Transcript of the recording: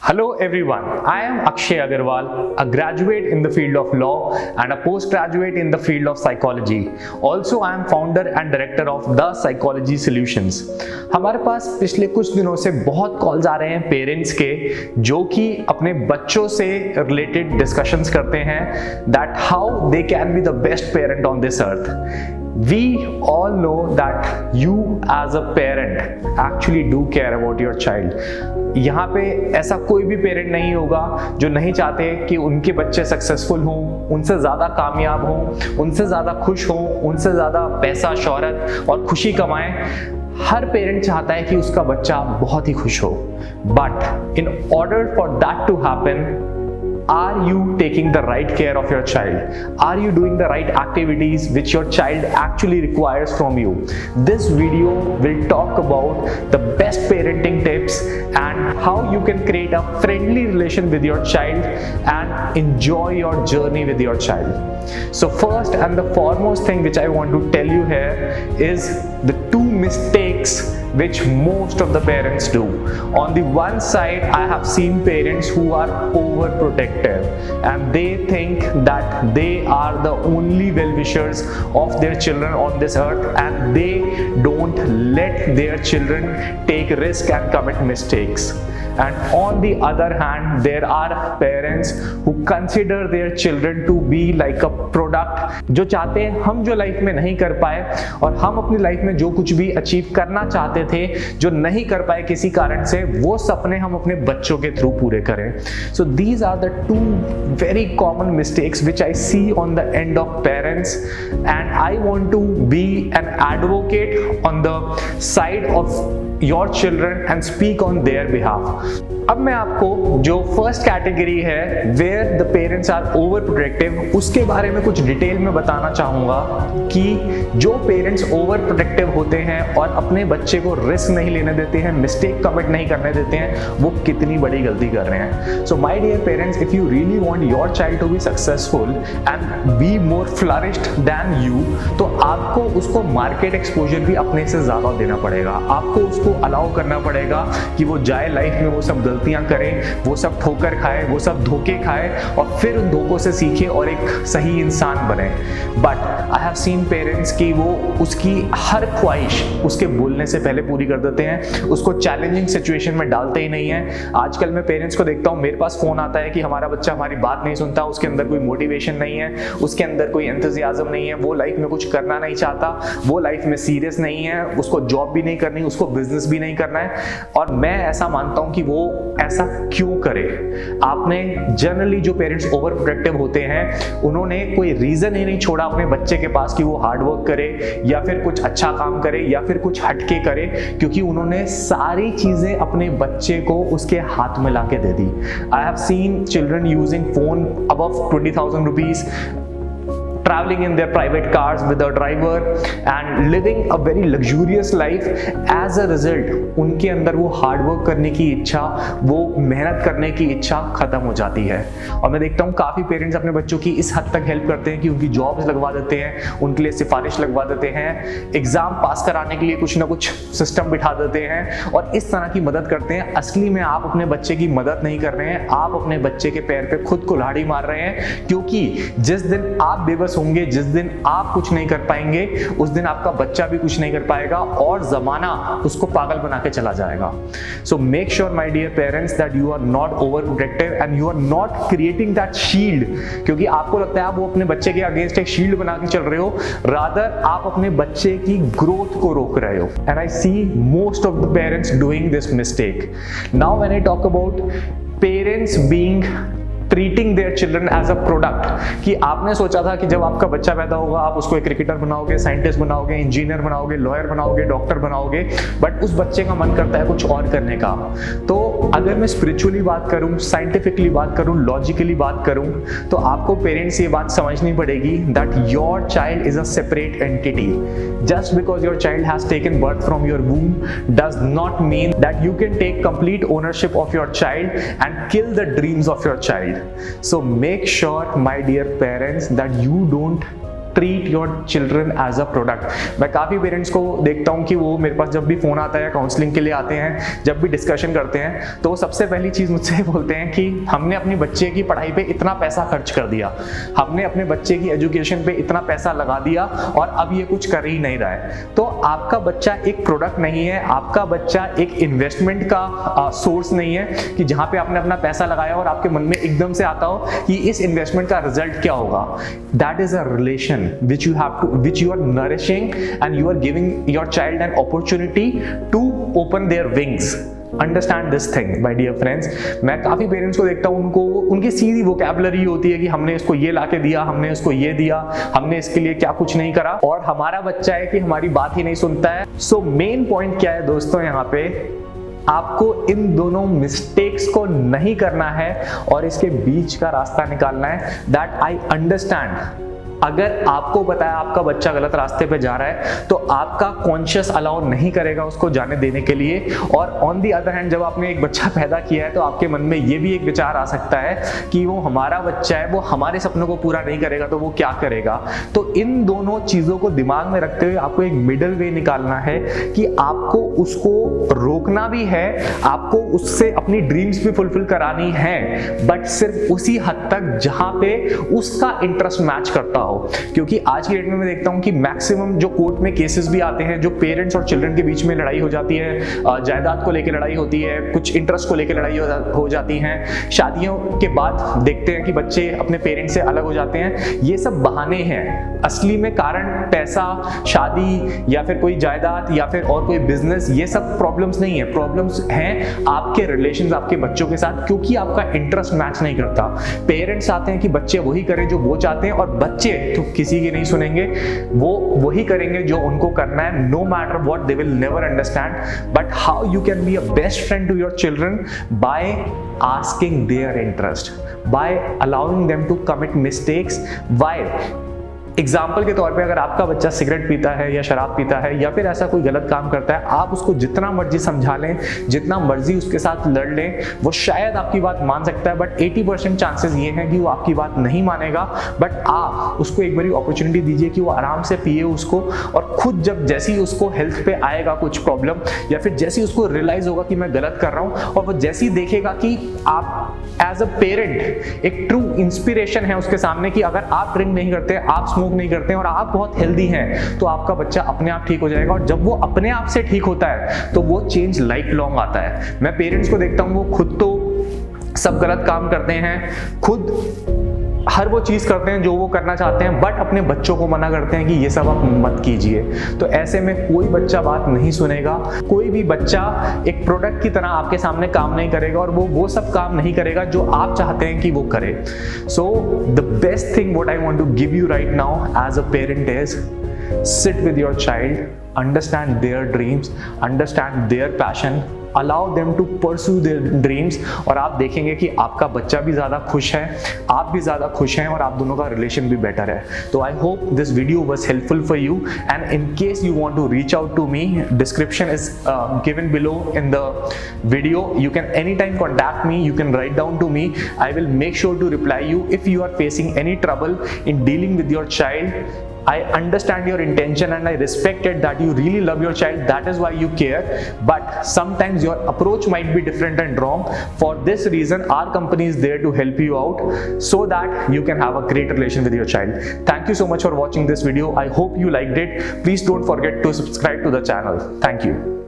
Hello everyone, I am Akshay Agarwal, a graduate in the field of law and a postgraduate in the field of psychology. Also I am founder and director of The Psychology Solutions. हमारे पास पिछले कुछ दिनों से बहुत calls आ रहे हैं parents के जो कि अपने बच्चों से रिलेटेड डिस्कशंस करते हैं that how they can be the best parent on this earth. We all know that you as a parent actually do care about your child. यहाँ पे ऐसा कोई भी पेरेंट नहीं होगा जो नहीं चाहते कि उनके बच्चे सक्सेसफुल हों, उनसे ज़्यादा कामयाब हों, उनसे ज़्यादा खुश हों, उनसे ज़्यादा पैसा, शोहरत और खुशी कमाएं। हर पेरेंट चाहता है कि उसका बच्चा बहुत ही खुश हो। But in order for that to happen, are you taking the right care of your child? Are you doing the right activities which your child actually requires from you? This video will talk about the best parenting tips and how you can create a friendly relation with your child and enjoy your journey with your child. So first and the foremost thing which I want to tell you here is the two mistakes which most of the parents do. On the one side, I have seen parents who are overprotective and they think that they are the only well-wishers of their children on this earth and they don't let their children take risk and commit mistakes. And on the other hand, there are parents who consider their children to be like a product, जो चाहते हैं हम जो life में नहीं कर पाए और हम अपनी लाइफ में जो कुछ भी अचीव करना चाहते थे जो नहीं कर पाए किसी कारण से, वो सपने हम अपने बच्चों के थ्रू पूरे करें. So these are the two very common mistakes which I see on the end of parents, and I want to be an advocate on the side of your children and speak on their behalf. अब मैं आपको जो first category है where the parents are overprotective उसके बारे में कुछ detail में बताना चाहूँगा कि जो पेरेंट्स ओवर प्रोटेक्टिव होते हैं और अपने बच्चे को रिस्क नहीं लेने देते हैं, मिस्टेक कमिट नहीं करने देते हैं, वो कितनी बड़ी गलती कर रहे हैं. So my dear parents, if you really want your child to be successful and be more flourished than you, तो आपको उसको मार्केट एक्सपोजर भी अपने से ज़्यादा देना पड़ेगा. आपको उसको अलाउ करना पड़ेगा कि वो जाए लाइफ में, वो सब गलतियां करे, वो सब ठोकर खाए, वो सब धोखे खाए और फिर उन धोखों से सीखे और एक सही इंसान बने. But I have scene parents कि वो उसकी हर ख्वाहिश उसके बोलने से पहले पूरी कर देते हैं, उसको चैलेंजिंग सिचुएशन में डालते ही नहीं है. आजकल मैं पेरेंट्स को देखता हूँ, मेरे पास फोन आता है कि हमारा बच्चा हमारी बात नहीं सुनता, उसके अंदर कोई मोटिवेशन नहीं है, उसके अंदर कोई एंथुसियाज्म नहीं है, वो लाइफ में कुछ करना नहीं चाहता, वो लाइफ में सीरियस नहीं है, उसको जॉब भी नहीं करनी, उसको बिजनेस भी नहीं करना है. और मैं ऐसा मानता हूं कि वो ऐसा क्यों करे. आपने जनरली जो पेरेंट्स ओवर प्रोटेक्टिव होते हैं उन्होंने कोई रीजन ही नहीं छोड़ा अपने बच्चे के पास कि वो हार्ड वर्क करे या फिर कुछ अच्छा काम करे या फिर कुछ हटके करे, क्योंकि उन्होंने सारी चीजें अपने बच्चे को उसके हाथ में लाके दे दी. I have seen children using phone above 20,000 rupees, traveling in their private cars with a driver and living a very luxurious life. As a result, उनके अंदर वो हार्ड वर्क करने की इच्छा, वो मेहनत करने की इच्छा खत्म हो जाती है. और मैं देखता हूँ काफ़ी पेरेंट्स अपने बच्चों की इस हद तक हेल्प करते हैं कि उनकी जॉब्स लगवा देते हैं, उनके लिए सिफारिश लगवा देते हैं, एग्जाम पास कराने के लिए कुछ ना कुछ सिस्टम बिठा देते हैं और इस तरह की मदद करते हैं. असली में आप अपने बच्चे की मदद नहीं कर रहे हैं, आप अपने बच्चे के पैर पे खुद कुल्हाड़ी मार रहे हैं, क्योंकि जिस दिन आप बेबस होंगे, जिस दिन आप कुछ नहीं कर पाएंगे, उस दिन आपका बच्चा भी कुछ नहीं कर पाएगा और जमाना उसको पागल बना के चला जाएगा. So make sure my dear parents that you are not overprotective and you are not creating that shield, क्योंकि आपको लगता है आप वो अपने बच्चे के अगेंस्ट एक शील्ड बना के चल रहे हो, रादर आप अपने बच्चे की ग्रोथ को रोक रहे हो. And I see most of the parents doing this mistake. Now when I talk about parents being treating their children as a product, कि आपने सोचा था कि जब आपका बच्चा पैदा होगा आप उसको एक क्रिकेटर बनाओगे, साइंटिस्ट बनाओगे, इंजीनियर बनाओगे, लॉयर बनाओगे, डॉक्टर बनाओगे, बट उस बच्चे का मन करता है कुछ और करने का. तो अगर मैं स्पिरिचुअली बात करूं, साइंटिफिकली बात करूं, लॉजिकली बात करूं, तो आपको पेरेंट्स ये बात समझनी पड़ेगी that your child is a separate entity. Just because your child has taken birth from your womb does not mean that you can take complete ownership of your child and kill the dreams of your child. So make sure, my dear parents, that you don't treat your children as a product. मैं काफ़ी parents को देखता हूँ कि वो मेरे पास जब भी फ़ोन आता है, काउंसलिंग के लिए आते हैं, जब भी डिस्कशन करते हैं, तो वो सबसे पहली चीज़ मुझसे बोलते हैं कि हमने अपने बच्चे की पढ़ाई पे इतना पैसा खर्च कर दिया, हमने अपने बच्चे की एजुकेशन पे इतना पैसा लगा दिया और अब ये कुछ कर ही नहीं रहा है। तो आपका बच्चा एक प्रोडक्ट नहीं है, आपका बच्चा एक इन्वेस्टमेंट का सोर्स नहीं है कि जहां पे आपने अपना पैसा लगाया और आपके मन में एकदम से आता हो कि इस इन्वेस्टमेंट का रिजल्ट क्या होगा। That is a relation which you are nourishing and you are giving your child an opportunity to open their wings. Understand this thing my dear friends. मैं काफ़ी पेरेंट्स को देखता हूँ, उनकी सीधी वोकैबुलरी होती है कि हमने इसको ये लाके दिया, हमने इसको ये दिया, हमने इसके लिए क्या कुछ नहीं करा, और हमारा बच्चा है कि हमारी बात ही नहीं सुनता है। सो मेन पॉइंट क्या है दोस्तों, यहाँ पे आपको इन दोनों मिस्टेक्स को नहीं करना है और इसके बीच का रास्ता निकालना है। That I understand. अगर आपको पता है आपका बच्चा गलत रास्ते पे जा रहा है तो आपका कॉन्शियस अलाउ नहीं करेगा उसको जाने देने के लिए। और ऑन दी अदर हैंड, जब आपने एक बच्चा पैदा किया है तो आपके मन में ये भी एक विचार आ सकता है कि वो हमारा बच्चा है, वो हमारे सपनों को पूरा नहीं करेगा तो वो क्या करेगा। तो इन दोनों चीज़ों को दिमाग में रखते हुए आपको एक मिडल वे निकालना है कि आपको उसको रोकना भी है, आपको उससे अपनी ड्रीम्स भी फुलफिल करानी है, बट सिर्फ उसी हद तक जहां पे उसका इंटरेस्ट मैच करता हो। क्योंकि आज की डेट में मैं देखता हूं कि मैक्सिमम जो कोर्ट में केसेस भी आते हैं, जो पेरेंट्स और चिल्ड्रन के बीच में लड़ाई हो जाती है, जायदाद को लेकर लड़ाई होती है, कुछ इंटरेस्ट को लेकर लड़ाई हो जाती है, शादियों के बाद देखते हैं कि बच्चे अपने पेरेंट्स से अलग हो जाते हैं। ये सब बहाने हैं, असली में कारण पैसा, शादी या फिर कोई जायदाद या फिर और कोई बिजनेस, ये सब प्रॉब्लम्स नहीं है। प्रॉब्लम्स हैं आपके रिलेशंस आपके बच्चों के साथ, क्योंकि आपका इंटरेस्ट मैच नहीं करता। पेरेंट्स आते हैं कि बच्चे वही करें जो वो चाहते हैं, और बच्चे तो किसी की नहीं सुनेंगे, वो वही करेंगे जो उनको करना है, no matter what. They will never understand. But how you can be a best friend to your children? By asking their interest, by allowing them to commit mistakes, while example के तौर पे अगर आपका बच्चा सिगरेट पीता है या शराब पीता है या फिर ऐसा कोई गलत काम करता है, आप उसको जितना मर्जी समझा लें, जितना मर्जी उसके साथ लड़ लें, वो शायद आपकी बात मान सकता है, बट 80% चांसेस ये हैं कि वो आपकी बात नहीं मानेगा। बट आप उसको एक बारी अपॉर्चुनिटी दीजिए कि वो आराम से पिए उसको, और खुद जब जैसे ही उसको हेल्थ पे आएगा कुछ प्रॉब्लम, या फिर जैसे ही उसको रियलाइज होगा कि मैं गलत कर रहा हूँ, और वो जैसे ही देखेगा कि आप एज अ पेरेंट एक ट्रू इंस्पिरेशन है उसके सामने कि अगर आप ड्रिंक नहीं करते, आप स्मोक नहीं करते हैं और आप बहुत हेल्दी हैं, तो आपका बच्चा अपने आप ठीक हो जाएगा। और जब वो अपने आप से ठीक होता है तो वो चेंज लाइफ लॉन्ग आता है। मैं पेरेंट्स को देखता हूं, वो खुद तो सब गलत काम करते हैं, खुद हर वो चीज करते हैं जो वो करना चाहते हैं, बट अपने बच्चों को मना करते हैं कि ये सब आप मत कीजिए। तो ऐसे में कोई बच्चा बात नहीं सुनेगा, कोई भी बच्चा एक प्रोडक्ट की तरह आपके सामने काम नहीं करेगा, और वो सब काम नहीं करेगा जो आप चाहते हैं कि वो करे। So the best thing what I want to give you right now as a parent is sit with your child, understand their dreams, understand their passion, allow them to pursue their dreams, और आप देखेंगे कि आपका बच्चा भी ज़्यादा खुश है, आप भी ज़्यादा खुश हैं, और आप दोनों का रिलेशन भी बेटर है। तो I hope this video was helpful for you, and in case you want to reach out to me, description is given below in the video. You can anytime contact me, you can write down to me. I will make sure to reply you if you are facing any trouble in dealing with your child. I understand your intention and I respect it that you really love your child, that is why you care, but sometimes your approach might be different and wrong. For this reason our company is there to help you out so that you can have a great relation with your child. Thank you so much for watching this video. I hope you liked it. Please don't forget to subscribe to the channel. Thank you.